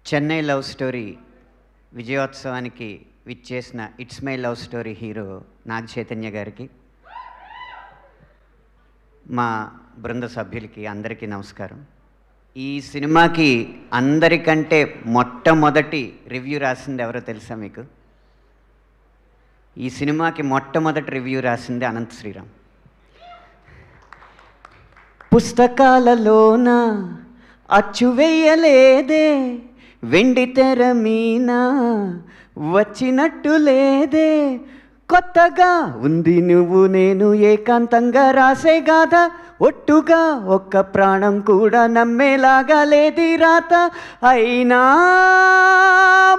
Chennai love story విజయోత్సవానికి విచ్చేసిన it's my love story hero Naga Chaitanya గారికి, మా బృంద సభ్యులకి అందరికీ నమస్కారం. ఈ సినిమాకి అందరికంటే మొట్టమొదటి రివ్యూ రాసింది ఎవరో తెలుసా మీకు? ఈ సినిమాకి మొట్టమొదటి రివ్యూ రాసింది అనంత శ్రీరామ్. పుస్తకాలలోన అచ్చు వేయలేదే, వెండి తెర మీన వచ్చినట్టు లేదే, కొత్తగా ఉంది నువ్వు నేను ఏకాంతంగా రాసే గాథ, ఒట్టుగా ఒక్క ప్రాణం కూడా నమ్మేలాగా లేది రాత, అయినా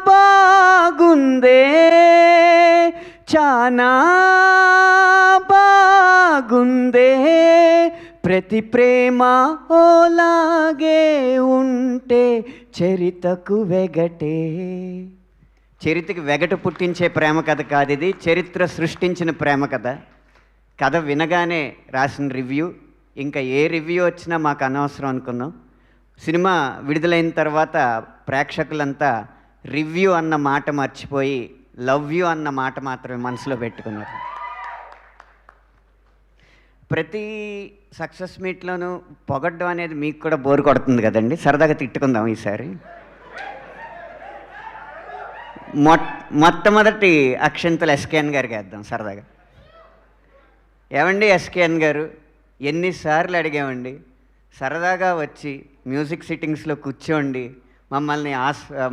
బాగుందే చానా బాగుందే, ప్రతి ప్రేమ ఓలాగే ఉంటే చరితకు వెగటే. చరితకి వెగట పుట్టించే ప్రేమ కథ కాదు ఇది, చరిత్ర సృష్టించిన ప్రేమ కథ. కథ వినగానే రాసిన రివ్యూ, ఇంకా ఏ రివ్యూ వచ్చినా మాకు అనవసరం అనుకున్నాం. సినిమా విడుదలైన తర్వాత ప్రేక్షకులంతా రివ్యూ అన్న మాట మర్చిపోయి లవ్ యూ అన్న మాట మాత్రమే మనసులో పెట్టుకున్నారు. ప్రతి సక్సెస్ మీట్లోనూ పొగడ్డం అనేది మీకు కూడా బోరు కొడుతుంది కదండి, సరదాగా తిట్టుకుందాం ఈసారి. మొట్టమొదటి అక్షంతలు ఎస్కేఎన్ గారికి వేద్దాం సరదాగా. ఏమండి ఎస్కేఎన్ గారు, ఎన్నిసార్లు అడిగామండి సరదాగా వచ్చి మ్యూజిక్ సిట్టింగ్స్లో కూర్చోండి, మమ్మల్ని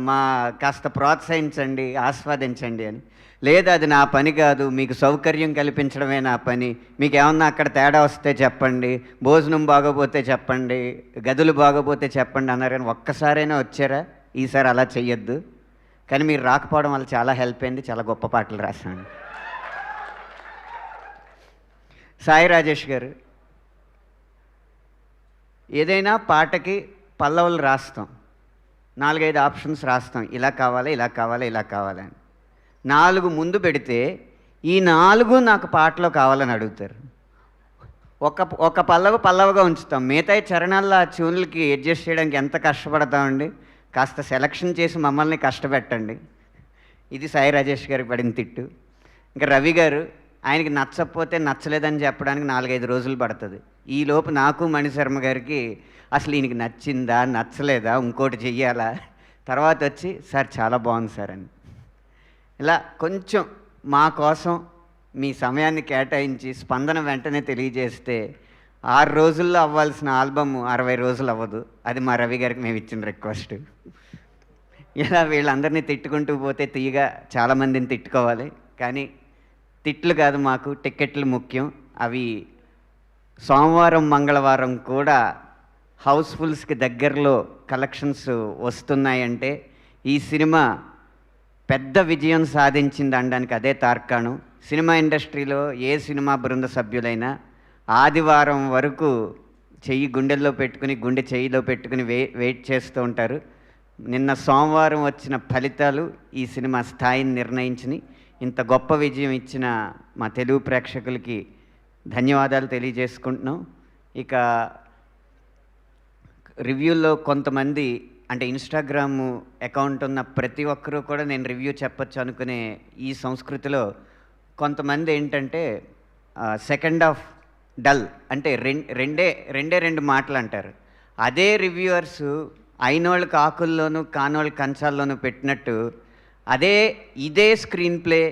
మా కాస్త ప్రోత్సహించండి, ఆస్వాదించండి అని. లేదు, అది నా పని కాదు, మీకు సౌకర్యం కల్పించడమే నా పని, మీకు ఏమన్నా అక్కడ తేడా వస్తే చెప్పండి, భోజనం బాగోపోతే చెప్పండి, గదులు బాగోపోతే చెప్పండి అన్నారు. కానీ ఒక్కసారైనా వచ్చారా? ఈసారి అలా చెయ్యొద్దు. కానీ మీరు రాకపోవడం వల్ల చాలా హెల్ప్ అయింది, చాలా గొప్ప పాటలు రాశాను. సాయి రాజేష్ గారు, ఏదైనా పాటకి పల్లవులు రాస్తాం, 4-5 ఆప్షన్స్ రాస్తాం, ఇలా కావాలి ఇలా కావాలి ఇలా కావాలని. 4 ముందు పెడితే ఈ 4 నాకు పాటలో కావాలని అడుగుతారు. ఒక పల్లవుగా ఉంచుతాం, మిగతా చరణాల్లో ఆ ట్యూన్లకి అడ్జస్ట్ చేయడానికి ఎంత కష్టపడతామండి. కాస్త సెలక్షన్ చేసి మమ్మల్ని కష్టపెట్టండి. ఇది సాయి రాజేష్ గారికి పడిన తిట్టు. ఇంకా రవి గారు, ఆయనకి నచ్చకపోతే నచ్చలేదని చెప్పడానికి 4-5 రోజులు పడుతుంది. ఈలోపు నాకు మణిశర్మ గారికి అసలు ఈయనకి నచ్చిందా నచ్చలేదా ఇంకోటి చెయ్యాలా, తర్వాత వచ్చి సార్ చాలా బాగుంది సార్ అని. ఇలా కొంచెం మా కోసం మీ సమయాన్ని కేటాయించి స్పందన వెంటనే తెలియజేస్తే 6 రోజుల్లో అవ్వాల్సిన ఆల్బమ్ 60 రోజులు అవ్వదు. అది మా రవి గారికి మేము ఇచ్చిన రిక్వెస్ట్. ఇలా వీళ్ళందరినీ తిట్టుకుంటూ పోతే తీయగా చాలామందిని తిట్టుకోవాలి, కానీ తిట్లు కాదు, మాకు టికెట్లు ముఖ్యం. అవి సోమవారం మంగళవారం కూడా హౌస్ఫుల్స్కి దగ్గరలో కలెక్షన్స్ వస్తున్నాయంటే ఈ సినిమా పెద్ద విజయం సాధించింది అనడానికి అదే తార్కాణం. సినిమా ఇండస్ట్రీలో ఏ సినిమా బృంద సభ్యులైనా ఆదివారం వరకు చెయ్యి గుండెల్లో పెట్టుకుని గుండె చెయ్యిలో పెట్టుకుని వెయిట్ చేస్తూ ఉంటారు. నిన్న సోమవారం వచ్చిన ఫలితాలు ఈ సినిమా స్థాయిని నిర్ణయించినాయి. ఇంత గొప్ప విజయం ఇచ్చిన మా తెలుగు ప్రేక్షకులకి ధన్యవాదాలు తెలియజేసుకుంటున్నాం. ఇక రివ్యూల్లో కొంతమంది, అంటే ఇన్స్టాగ్రామ్ అకౌంట్ ఉన్న ప్రతి ఒక్కరూ కూడా నేను రివ్యూ చెప్పచ్చు అనుకునే ఈ సంస్కృతిలో కొంతమంది ఏంటంటే సెకండ్ హాఫ్ డల్ అంటే రెండే 2 మాటలు అంటారు. అదే రివ్యూవర్స్ అయినోళ్ళకి ఆకుల్లోనూ కానోళ్ళకి కంచాల్లోనూ పెట్టినట్టు ఇదే స్క్రీన్ ప్లే,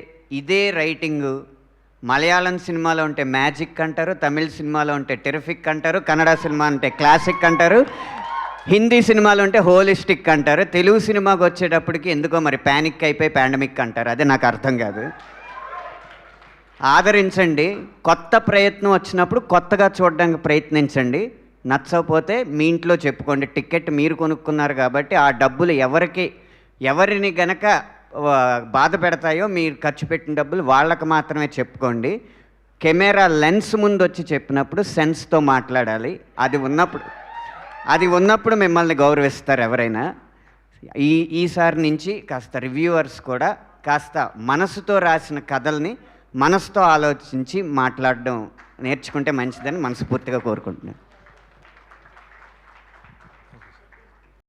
ఇదే రైటింగు మలయాళం సినిమాలో ఉంటే మ్యాజిక్ అంటారు, తమిళ సినిమాలో ఉంటే టెరిఫిక్ అంటారు, కన్నడ సినిమా అంటే క్లాసిక్ అంటారు, హిందీ సినిమాలో ఉంటే హోలిస్టిక్ అంటారు, తెలుగు సినిమాకి వచ్చేటప్పటికి ఎందుకో మరి ప్యానిక్ అయిపోయి పాండమిక్ అంటారు. అదే నాకు అర్థం కాదు. ఆదరించండి, కొత్త ప్రయత్నం వచ్చినప్పుడు కొత్తగా చూడడానికి ప్రయత్నించండి. నచ్చకపోతే మీ ఇంట్లో చెప్పుకోండి. టికెట్ మీరు కొనుక్కున్నారు కాబట్టి ఆ డబ్బులు ఎవరిని గనక బాధ పెడతాయో మీరు ఖర్చు పెట్టిన డబ్బులు వాళ్ళకు మాత్రమే చెప్పుకోండి. కెమెరా లెన్స్ ముందు వచ్చి చెప్పినప్పుడు సెన్స్తో మాట్లాడాలి. అది ఉన్నప్పుడు మిమ్మల్ని గౌరవిస్తారు ఎవరైనా. ఈసారి నుంచి కాస్త రివ్యూవర్స్ కూడా కాస్త మనసుతో రాసిన కథల్ని మనసుతో ఆలోచించి మాట్లాడడం నేర్చుకుంటే మంచిదని మనస్ఫూర్తిగా కోరుకుంటున్నాను.